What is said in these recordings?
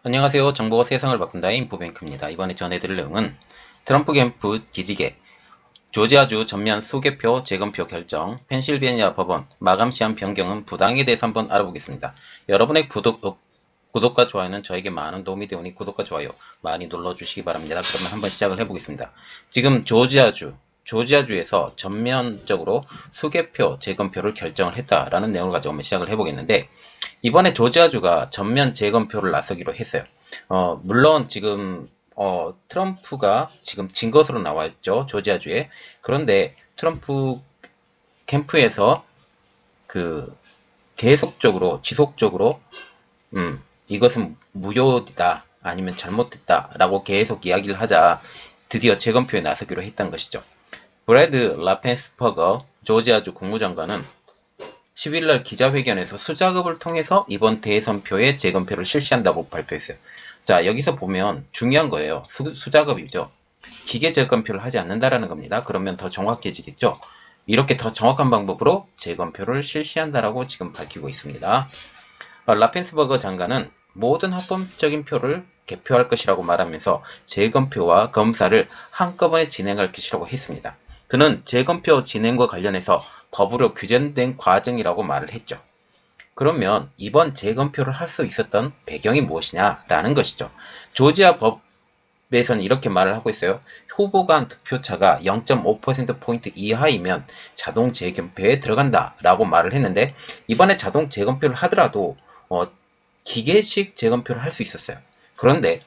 안녕하세요. 정보가 세상을 바꾼다의 인포뱅크입니다. 이번에 전해드릴 내용은 트럼프 캠프 기지개, 조지아주 전면 수개표 재검표 결정, 펜실베니아 법원 마감 시한 변경은 부당에 대해서 한번 알아보겠습니다. 여러분의 구독과 좋아요는 저에게 많은 도움이 되오니 구독과 좋아요 많이 눌러주시기 바랍니다. 그러면 한번 시작을 해보겠습니다. 지금 조지아주에서 전면적으로 수개표 재검표를 결정을 했다라는 내용을 가지고 한번 시작을 해보겠는데, 이번에 조지아주가 전면 재검표를 나서기로 했어요. 물론 지금 트럼프가 지금 진 것으로 나와 있죠. 조지아주에. 그런데 트럼프 캠프에서 그 계속적으로 지속적으로 이것은 무효다 아니면 잘못됐다라고 계속 이야기를 하자 드디어 재검표에 나서기로 했던 것이죠. 브래드 라펜스퍼거 조지아주 국무장관은 10일날 기자회견에서 수작업을 통해서 이번 대선표의 재검표를 실시한다고 발표했어요. 자, 여기서 보면 중요한 거예요. 수작업이죠. 기계 재검표를 하지 않는다라는 겁니다. 그러면 더 정확해지겠죠. 이렇게 더 정확한 방법으로 재검표를 실시한다라고 지금 밝히고 있습니다. 라펜스버거 장관은 모든 합법적인 표를 개표할 것이라고 말하면서 재검표와 검사를 한꺼번에 진행할 것이라고 했습니다. 그는 재검표 진행과 관련해서 법으로 규정된 과정이라고 말을 했죠. 그러면 이번 재검표를 할 수 있었던 배경이 무엇이냐라는 것이죠. 조지아 법에서는 이렇게 말을 하고 있어요. 후보 간 득표차가 0.5%포인트 이하이면 자동 재검표에 들어간다라고 말을 했는데, 이번에 자동 재검표를 하더라도 기계식 재검표를 할 수 있었어요. 그런데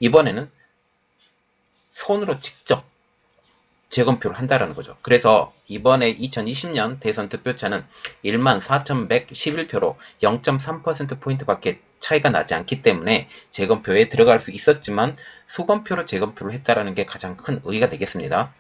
이번에는 손으로 직접 재검표를 한다라는 거죠. 그래서 이번에 2020년 대선 득표차는 14,111표로 0.3%포인트밖에 차이가 나지 않기 때문에 재검표에 들어갈 수 있었지만 수검표로 재검표를 했다라는 게 가장 큰 의의가 되겠습니다.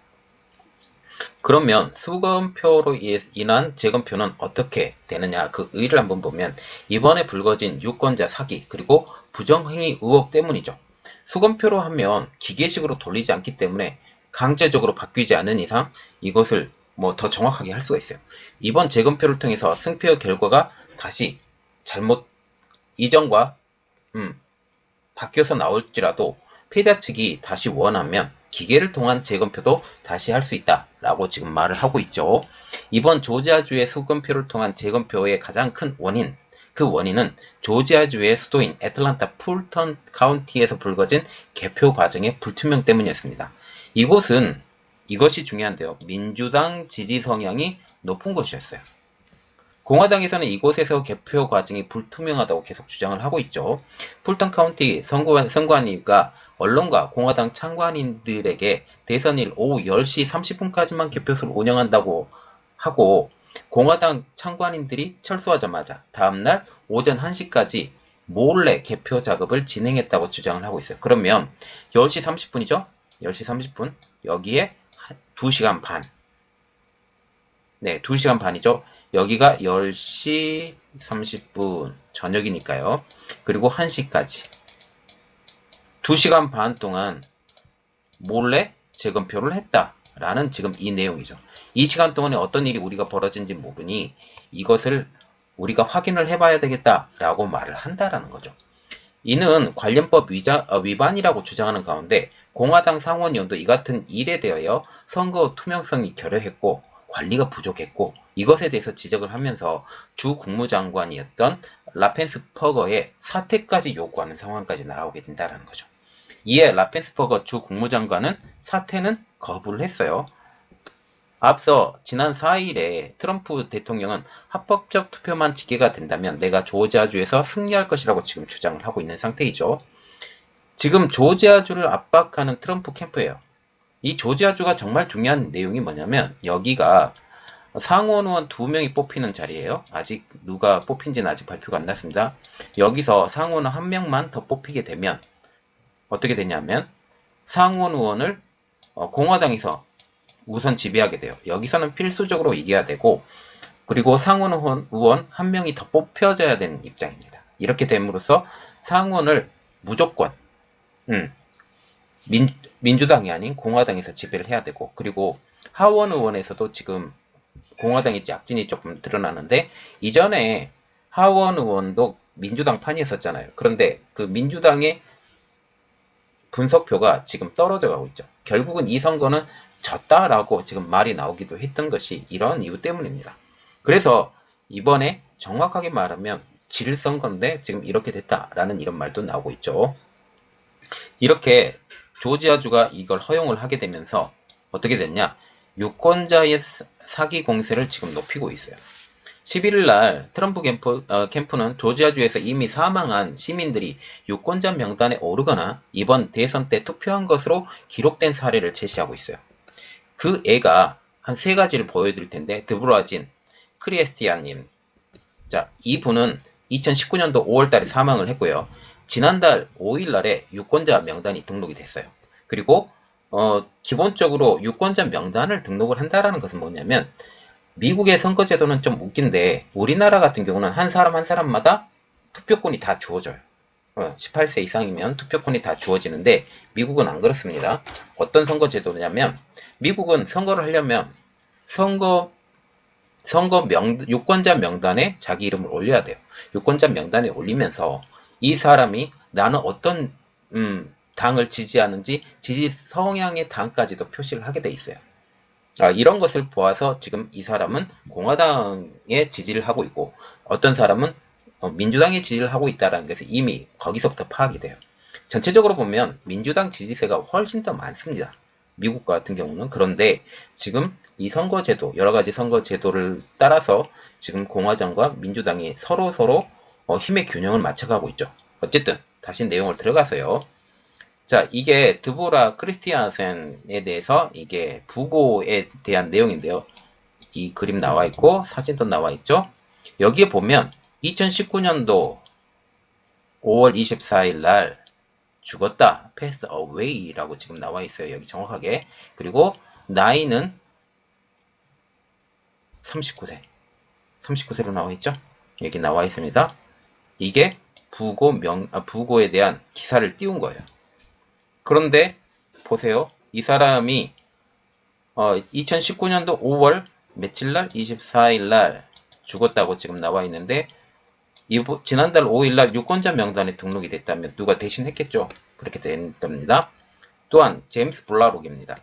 그러면 수검표로 인한 재검표는 어떻게 되느냐, 그 의의를 한번 보면 이번에 불거진 유권자 사기 그리고 부정행위 의혹 때문이죠. 수검표로 하면 기계식으로 돌리지 않기 때문에 강제적으로 바뀌지 않는 이상 이것을 더 정확하게 할 수가 있어요. 이번 재검표를 통해서 승표 결과가 다시 잘못 이전과 바뀌어서 나올지라도 패자 측이 다시 원하면 기계를 통한 재검표도 다시 할 수 있다라고 지금 말을 하고 있죠. 이번 조지아주의 수검표를 통한 재검표의 가장 큰 원인, 그 원인은 조지아주의 수도인 애틀란타 풀턴 카운티에서 불거진 개표 과정의 불투명 때문이었습니다. 이것이 중요한데요. 민주당 지지 성향이 높은 곳이었어요. 공화당에서는 이곳에서 개표 과정이 불투명하다고 계속 주장을 하고 있죠. 풀턴 카운티 선관위가 언론과 공화당 참관인들에게 대선일 오후 10시 30분까지만 개표소를 운영한다고 하고, 공화당 참관인들이 철수하자마자 다음날 오전 1시까지 몰래 개표 작업을 진행했다고 주장을 하고 있어요. 그러면 10시 30분이죠? 10시 30분. 여기에 2시간 반. 네, 2시간 반이죠. 여기가 10시 30분 저녁이니까요. 그리고 1시까지 2시간 반 동안 몰래 재검표를 했다라는 지금 이 내용이죠. 이 시간 동안에 어떤 일이 우리가 벌어진지 모르니 이것을 우리가 확인을 해봐야 되겠다라고 말을 한다라는 거죠. 이는 관련법 위반이라고 주장하는 가운데 공화당 상원의원도 이 같은 일에 대하여 선거 투명성이 결여했고 관리가 부족했고 이것에 대해서 지적을 하면서 주 국무장관이었던 라펜스퍼거의 사퇴까지 요구하는 상황까지 나오게 된다는 거죠. 이에 라펜스퍼거 주 국무장관은 사퇴는 거부를 했어요. 앞서 지난 4일에 트럼프 대통령은 합법적 투표만 집계가 된다면 내가 조지아주에서 승리할 것이라고 지금 주장을 하고 있는 상태이죠. 지금 조지아주를 압박하는 트럼프 캠프예요. 이 조지아주가 정말 중요한 내용이 뭐냐면 여기가 상원 의원 2명이 뽑히는 자리예요. 아직 누가 뽑힌지는 아직 발표가 안 났습니다. 여기서 상원 의원 1명만 더 뽑히게 되면 어떻게 되냐면 상원 의원을 공화당에서 우선 지배하게 돼요. 여기서는 필수적으로 이겨야 되고, 그리고 상원 의원 1명이 더 뽑혀져야 되는 입장입니다. 이렇게 됨으로써 상원을 무조건 민주당이 아닌 공화당에서 지배를 해야 되고, 그리고 하원 의원에서도 지금 공화당의 약진이 조금 드러나는데, 이전에 하원 의원도 민주당 판이었었잖아요. 그런데 그 민주당의 분석표가 지금 떨어져 가고 있죠. 결국은 이 선거는 졌다라고 지금 말이 나오기도 했던 것이 이런 이유 때문입니다. 그래서 이번에 정확하게 말하면 질 선거인데 지금 이렇게 됐다라는 이런 말도 나오고 있죠. 이렇게 조지아주가 이걸 허용을 하게 되면서 어떻게 됐냐? 유권자의 사기 공세를 지금 높이고 있어요. 11일 날 트럼프 캠프는 조지아주에서 이미 사망한 시민들이 유권자 명단에 오르거나 이번 대선 때 투표한 것으로 기록된 사례를 제시하고 있어요. 그 애가 한 세 가지를 보여드릴 텐데, 드브라진 크리에스티아님. 자, 이분은 2019년도 5월달에 사망을 했고요. 지난달 5일날에 유권자 명단이 등록이 됐어요. 그리고 기본적으로 유권자 명단을 등록을 한다라는 것은 뭐냐면, 미국의 선거제도는 좀 웃긴데 우리나라 같은 경우는 한 사람 한 사람마다 투표권이 다 주어져요. 18세 이상이면 투표권이 다 주어지는데 미국은 안 그렇습니다. 어떤 선거제도냐면 미국은 선거를 하려면 유권자 명단에 자기 이름을 올려야 돼요. 유권자 명단에 올리면서 이 사람이 나는 어떤 당을 지지하는지 지지 성향의 당까지도 표시를 하게 돼 있어요. 이런 것을 보아서 지금 이 사람은 공화당에 지지를 하고 있고 어떤 사람은 민주당에 지지를 하고 있다는 것을 이미 거기서부터 파악이 돼요. 전체적으로 보면 민주당 지지세가 훨씬 더 많습니다. 미국 같은 경우는. 그런데 지금 이 선거제도, 여러가지 선거제도를 따라서 지금 공화당과 민주당이 서로 힘의 균형을 맞춰가고 있죠. 어쨌든 다시 내용을 들어가서요. 자, 이게 드보라 크리스티안센에 대해서 이게 부고에 대한 내용인데요. 이 그림 나와 있고 사진도 나와 있죠. 여기에 보면 2019년도 5월 24일 날 죽었다, passed away라고 지금 나와 있어요. 여기 정확하게. 그리고 나이는 39세로 나와 있죠. 여기 나와 있습니다. 이게 부고에 대한 기사를 띄운 거예요. 그런데 보세요. 이 사람이 2019년도 5월 며칠날? 24일날 죽었다고 지금 나와 있는데 지난달 5일날 유권자 명단에 등록이 됐다면 누가 대신 했겠죠. 그렇게 된 겁니다. 또한 제임스 블라록입니다.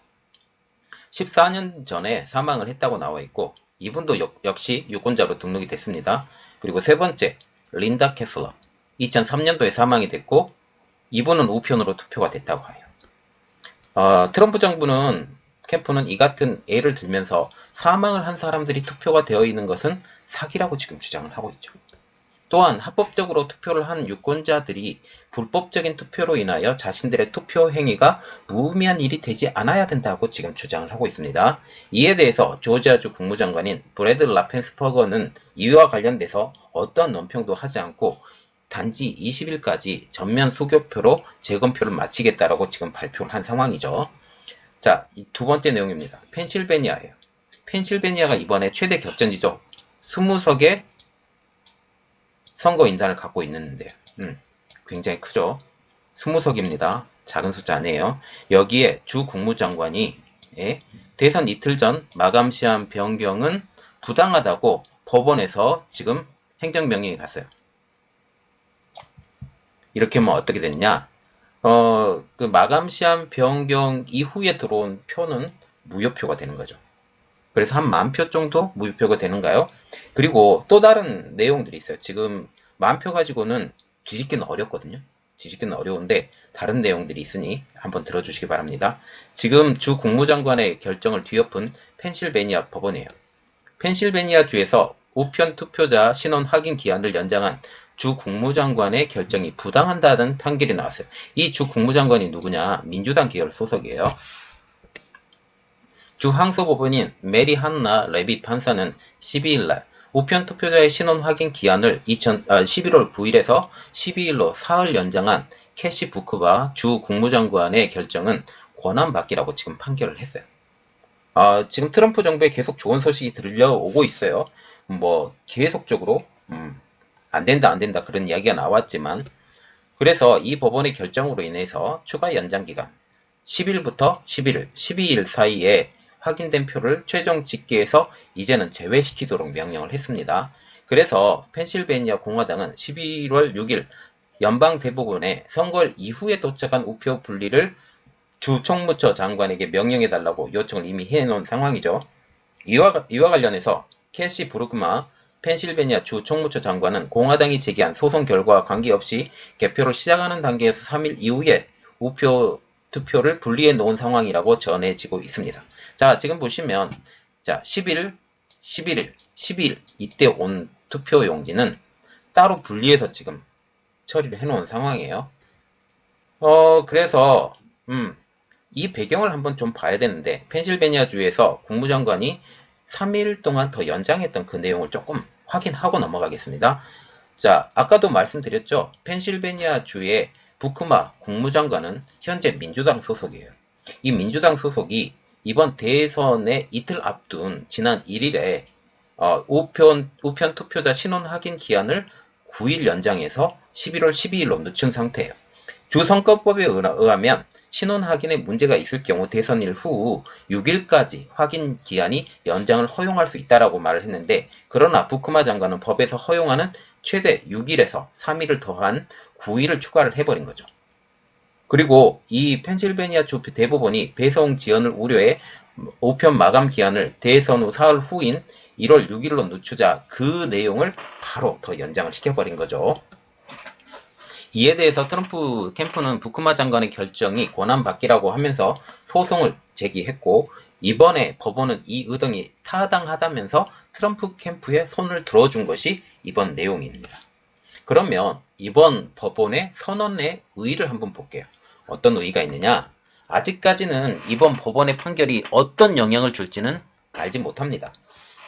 14년 전에 사망을 했다고 나와 있고 이분도 역시 유권자로 등록이 됐습니다. 그리고 세 번째 린다 캐슬러 2003년도에 사망이 됐고 이분은 우편으로 투표가 됐다고 해요. 트럼프 캠프는 이 같은 예를 들면서 사망을 한 사람들이 투표가 되어 있는 것은 사기라고 지금 주장을 하고 있죠. 또한 합법적으로 투표를 한 유권자들이 불법적인 투표로 인하여 자신들의 투표 행위가 무의미한 일이 되지 않아야 된다고 지금 주장을 하고 있습니다. 이에 대해서 조지아주 국무장관인 브래드 라펜스퍼거는 이와 관련돼서 어떠한 논평도 하지 않고 단지 20일까지 전면 수교표로 재검표를 마치겠다라고 지금 발표를 한 상황이죠. 자, 이 두 번째 내용입니다. 펜실베니아예요. 펜실베니아가 이번에 최대 격전지죠. 20석의 선거인단을 갖고 있는데요. 굉장히 크죠. 20석입니다. 작은 숫자 아니에요. 여기에 주 국무장관이 대선 이틀 전 마감시한 변경은 부당하다고 법원에서 지금 행정명령이 갔어요. 이렇게 하면 어떻게 됐냐? 그 마감시한 변경 이후에 들어온 표는 무효표가 되는 거죠. 그래서 한 10,000표 정도 무효표가 되는가요? 그리고 또 다른 내용들이 있어요. 지금 10,000표 가지고는 뒤집기는 어렵거든요. 뒤집기는 어려운데 다른 내용들이 있으니 한번 들어주시기 바랍니다. 지금 주 국무장관의 결정을 뒤엎은 펜실베니아 법원이에요. 펜실베니아 주에서 우편 투표자 신원 확인 기한을 연장한 주 국무장관의 결정이 부당한다는 판결이 나왔어요. 이 주 국무장관이 누구냐? 민주당 계열 소속이에요. 주 항소법원인 메리 한나 레비 판사는 12일날 우편 투표자의 신원 확인 기한을 11월 9일에서 12일로 사흘 연장한 캐시 부크바 주 국무장관의 결정은 권한받기라고 지금 판결을 했어요. 지금 트럼프 정부에 계속 좋은 소식이 들려오고 있어요. 뭐 계속적으로 안 된다 그런 이야기가 나왔지만, 그래서 이 법원의 결정으로 인해서 추가 연장 기간 10일부터 11일, 12일 사이에 확인된 표를 최종 집계해서 이제는 제외시키도록 명령을 했습니다. 그래서 펜실베니아 공화당은 11월 6일 연방대법원에 선거 이후에 도착한 우표 분리를 주 총무처 장관에게 명령해달라고 요청을 이미 해놓은 상황이죠. 이와 관련해서 캐시 브루크마 펜실베니아 주 총무처 장관은 공화당이 제기한 소송 결과와 관계없이 개표를 시작하는 단계에서 3일 이후에 우표 투표를 분리해 놓은 상황이라고 전해지고 있습니다. 자, 지금 보시면 자 10일, 11일, 12일 이때 온 투표 용지는 따로 분리해서 지금 처리를 해놓은 상황이에요. 그래서 이 배경을 한번 좀 봐야 되는데 펜실베니아주에서 국무장관이 3일 동안 더 연장했던 그 내용을 조금 확인하고 넘어가겠습니다. 자, 아까도 말씀드렸죠. 펜실베니아주의 부크마 국무장관은 현재 민주당 소속이에요. 이 민주당 소속이 이번 대선에 이틀 앞둔 지난 1일에 우편 투표자 신원 확인 기한을 9일 연장해서 11월 12일로 늦춘 상태예요. 주선거법에 의하면 신원 확인에 문제가 있을 경우 대선일 후 6일까지 확인 기한이 연장을 허용할 수 있다라고 말을 했는데, 그러나 부크마 장관은 법에서 허용하는 최대 6일에서 3일을 더한 9일을 추가를 해버린 거죠. 그리고 이 펜실베니아 주 대법원이 배송 지연을 우려해 우편 마감 기한을 대선 후 사흘 후인 1월 6일로 늦추자 그 내용을 바로 더 연장을 시켜버린 거죠. 이에 대해서 트럼프 캠프는 부크마 장관의 결정이 권한받기라고 하면서 소송을 제기했고, 이번에 법원은 이 의동이 타당하다면서 트럼프 캠프에 손을 들어준 것이 이번 내용입니다. 그러면 이번 법원의 선언의 의의를 한번 볼게요. 어떤 의의가 있느냐? 아직까지는 이번 법원의 판결이 어떤 영향을 줄지는 알지 못합니다.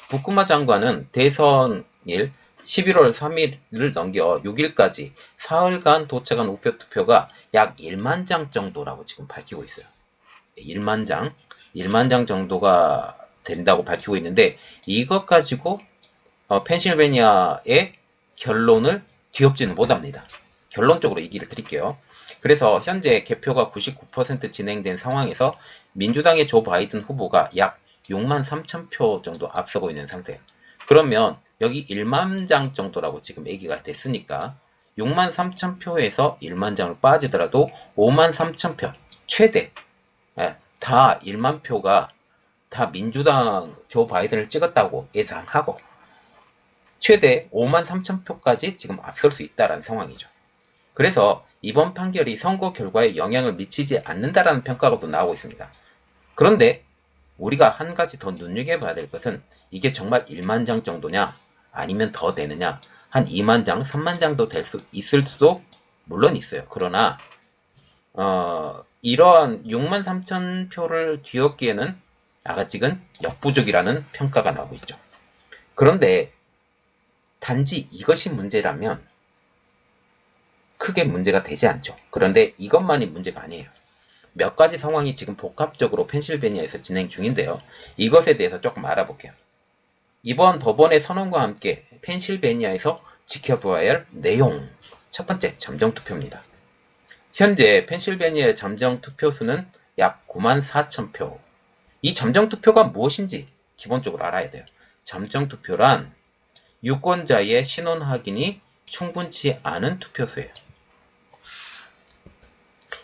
부크마 장관은 대선일 11월 3일을 넘겨 6일까지 사흘간 도착한 우표 투표가 약 1만 장 정도라고 지금 밝히고 있어요. 1만 장 정도가 된다고 밝히고 있는데, 이것 가지고 펜실베니아의 결론을 뒤엎지는 못합니다. 결론적으로 얘기를 드릴게요. 그래서 현재 개표가 99% 진행된 상황에서 민주당의 조 바이든 후보가 약 6만 3천 표 정도 앞서고 있는 상태예요. 그러면 여기 1만 장 정도라고 지금 얘기가 됐으니까 6만 3천 표에서 1만 장을 빠지더라도 5만 3천 표 최대 다 1만 표가 다 민주당 조 바이든을 찍었다고 예상하고 최대 5만 3천 표까지 지금 앞설 수 있다는 상황이죠. 그래서 이번 판결이 선거 결과에 영향을 미치지 않는다라는 평가가 나오고 있습니다. 그런데 우리가 한 가지 더 눈여겨봐야 될 것은 이게 정말 1만 장 정도냐 아니면 더 되느냐, 한 2만 장, 3만 장도 될 수 있을 수도 물론 있어요. 그러나 이러한 6만 3천 표를 뒤엎기에는 아직은 역부족이라는 평가가 나오고 있죠. 그런데 단지 이것이 문제라면 크게 문제가 되지 않죠. 그런데 이것만이 문제가 아니에요. 몇 가지 상황이 지금 복합적으로 펜실베니아에서 진행 중인데요. 이것에 대해서 조금 알아볼게요. 이번 법원의 선언과 함께 펜실베니아에서 지켜봐야 할 내용. 첫 번째, 잠정투표입니다. 현재 펜실베니아의 잠정투표 수는 약 9만 4천 표. 이 잠정투표가 무엇인지 기본적으로 알아야 돼요. 잠정투표란 유권자의 신원 확인이 충분치 않은 투표수예요.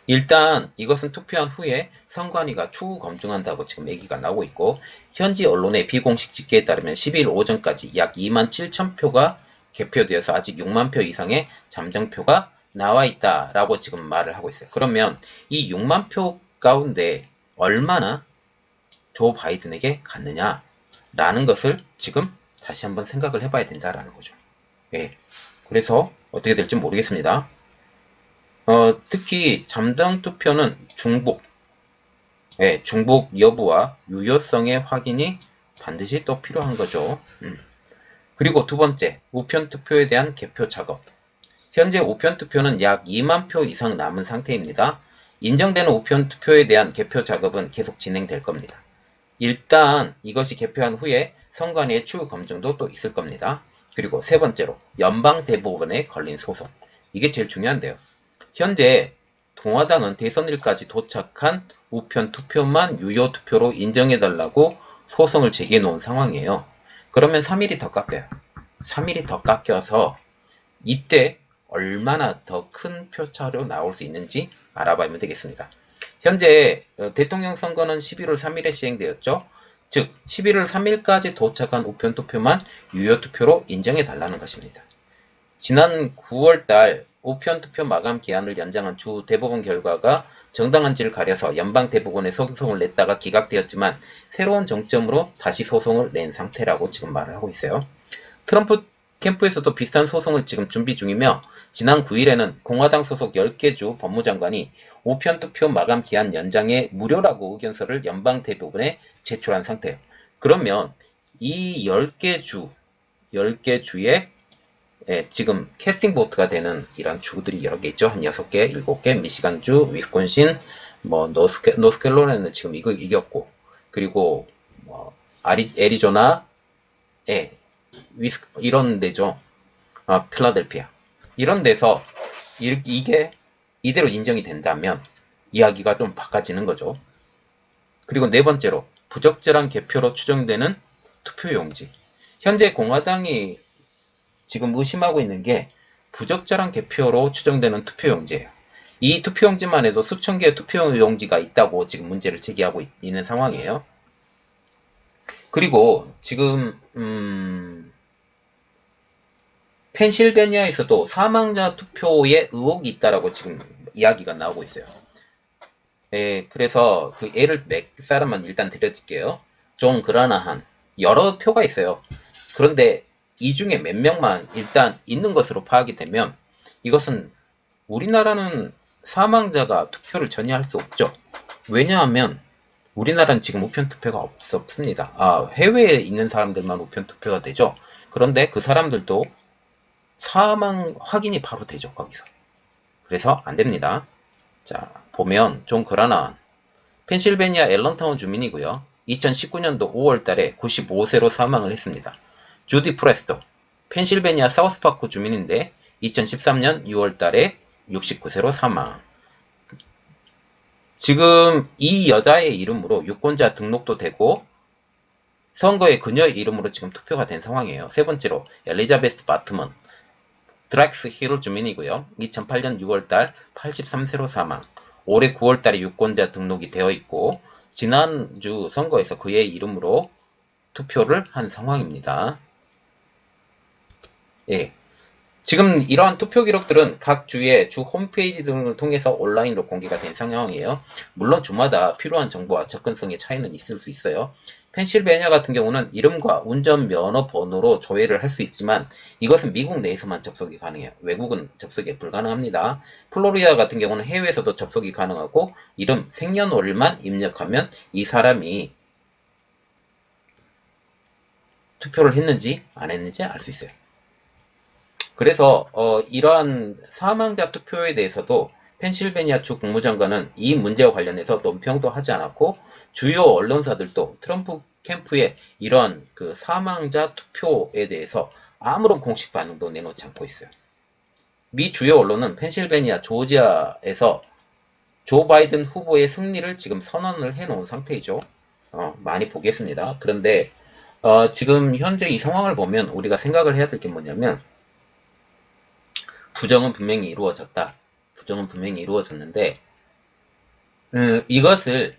일단 이것은 투표한 후에 선관위가 추후 검증한다고 지금 얘기가 나오고 있고, 현지 언론의 비공식 집계에 따르면 12일 오전까지 약 2만 7천 표가 개표되어서 아직 6만 표 이상의 잠정표가 나와 있다라고 지금 말을 하고 있어요. 그러면 이 6만 표 가운데 얼마나 조 바이든에게 갔느냐라는 것을 지금 다시 한번 생각을 해봐야 된다라는 거죠. 예. 그래서 어떻게 될지 모르겠습니다. 특히 잠정투표는 중복 여부와 유효성의 확인이 반드시 또 필요한 거죠. 그리고 두 번째, 우편투표에 대한 개표 작업. 현재 우편투표는 약 2만 표 이상 남은 상태입니다. 인정되는 우편투표에 대한 개표 작업은 계속 진행될 겁니다. 일단 이것이 개표한 후에 선관위의 추후 검증도 또 있을 겁니다. 그리고 세 번째로, 연방대법원에 걸린 소송. 이게 제일 중요한데요. 현재 공화당은 대선일까지 도착한 우편 투표만 유효 투표로 인정해달라고 소송을 제기해 놓은 상황이에요. 그러면 3일이 더 깎여요. 3일이 더 깎여서 이때 얼마나 더 큰 표차로 나올 수 있는지 알아봐면 되겠습니다. 현재 대통령 선거는 11월 3일에 시행되었죠. 즉 11월 3일까지 도착한 우편 투표만 유효 투표로 인정해 달라는 것입니다. 지난 9월달 우편 투표 마감 기한을 연장한 주 대법원 결과가 정당한지를 가려서 연방 대법원에 소송을 냈다가 기각되었지만 새로운 정점으로 다시 소송을 낸 상태라고 지금 말을 하고 있어요. 트럼프 캠프에서도 비슷한 소송을 지금 준비 중이며 지난 9일에는 공화당 소속 10개 주 법무장관이 우편 투표 마감 기한 연장에 무료라고 의견서를 연방 대법원에 제출한 상태예요. 그러면 이 10개 주에 지금 캐스팅 보트가 되는 이런 주들이 여러 개 있죠. 한 6개, 7개, 미시간주, 위스콘신, 노스캐롤라이나는 지금 이거 이겼고, 그리고 애리조나, 이런 데죠. 필라델피아. 이런 데서 이게 이대로 인정이 된다면 이야기가 좀 바꿔지는 거죠. 그리고 네 번째로 부적절한 개표로 추정되는 투표용지. 현재 공화당이 지금 의심하고 있는 게 부적절한 개표로 추정되는 투표용지예요. 이 투표용지만 해도 수천 개의 투표용지가 있다고 지금 문제를 제기하고 있는 상황이에요. 그리고 지금 펜실베니아에서도 사망자 투표에 의혹이 있다라고 지금 이야기가 나오고 있어요. 그래서 그 예를 몇 사람만 일단 드려줄게요. 존 그라나한 여러 표가 있어요. 그런데 이 중에 몇 명만 일단 있는 것으로 파악이 되면 이것은 우리나라는 사망자가 투표를 전혀 할 수 없죠. 왜냐하면 우리나라는 지금 우편투표가 없습니다. 해외에 있는 사람들만 우편투표가 되죠. 그런데 그 사람들도 사망 확인이 바로 되죠. 거기서. 그래서 안됩니다. 자, 보면 존 그라나한 펜실베니아 앨런타운 주민이고요. 2019년도 5월달에 95세로 사망을 했습니다. 주디 프레스토 펜실베니아 사우스파크 주민인데 2013년 6월달에 69세로 사망. 지금 이 여자의 이름으로 유권자 등록도 되고 선거에 그녀의 이름으로 지금 투표가 된 상황이에요. 세 번째로 엘리자베스 바트먼 드락스 힐 주민이고요. 2008년 6월달 83세로 사망. 올해 9월달에 유권자 등록이 되어 있고 지난주 선거에서 그의 이름으로 투표를 한 상황입니다. 지금 이러한 투표 기록들은 각 주의 주 홈페이지 등을 통해서 온라인으로 공개가 된 상황이에요. 물론 주마다 필요한 정보와 접근성의 차이는 있을 수 있어요. 펜실베니아 같은 경우는 이름과 운전면허 번호로 조회를 할 수 있지만 이것은 미국 내에서만 접속이 가능해요. 외국은 접속이 불가능합니다. 플로리다 같은 경우는 해외에서도 접속이 가능하고 이름, 생년월일만 입력하면 이 사람이 투표를 했는지 안 했는지 알 수 있어요. 그래서 이러한 사망자 투표에 대해서도 펜실베니아 주 국무장관은 이 문제와 관련해서 논평도 하지 않았고 주요 언론사들도 트럼프 캠프의 이러한 그 사망자 투표에 대해서 아무런 공식 반응도 내놓지 않고 있어요. 미 주요 언론은 펜실베니아, 조지아에서 조 바이든 후보의 승리를 지금 선언을 해놓은 상태이죠. 많이 보겠습니다. 그런데 지금 현재 이 상황을 보면 우리가 생각을 해야 될 게 뭐냐면 부정은 분명히 이루어졌다. 부정은 분명히 이루어졌는데 이것을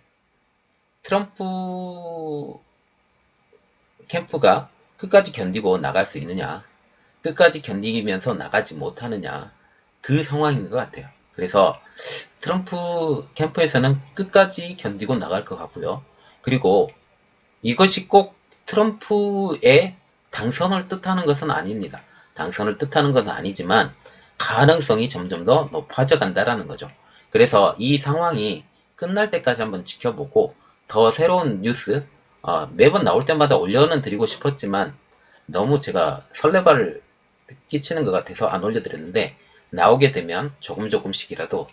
트럼프 캠프가 끝까지 견디고 나갈 수 있느냐, 끝까지 견디면서 나가지 못하느냐, 그 상황인 것 같아요. 그래서 트럼프 캠프에서는 끝까지 견디고 나갈 것 같고요. 그리고 이것이 꼭 트럼프의 당선을 뜻하는 것은 아닙니다. 당선을 뜻하는 건 아니지만 가능성이 점점 더 높아져 간다라는 거죠. 그래서 이 상황이 끝날 때까지 한번 지켜보고 더 새로운 뉴스 매번 나올 때마다 올려는 드리고 싶었지만 너무 제가 설레발을 끼치는 것 같아서 안 올려드렸는데 나오게 되면 조금씩이라도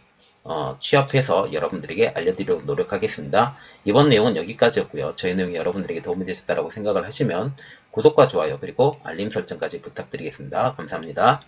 취합해서 여러분들에게 알려드리도록 노력하겠습니다. 이번 내용은 여기까지였고요. 저희 내용이 여러분들에게 도움이 되셨다고 생각을 하시면 구독과 좋아요 그리고 알림 설정까지 부탁드리겠습니다. 감사합니다.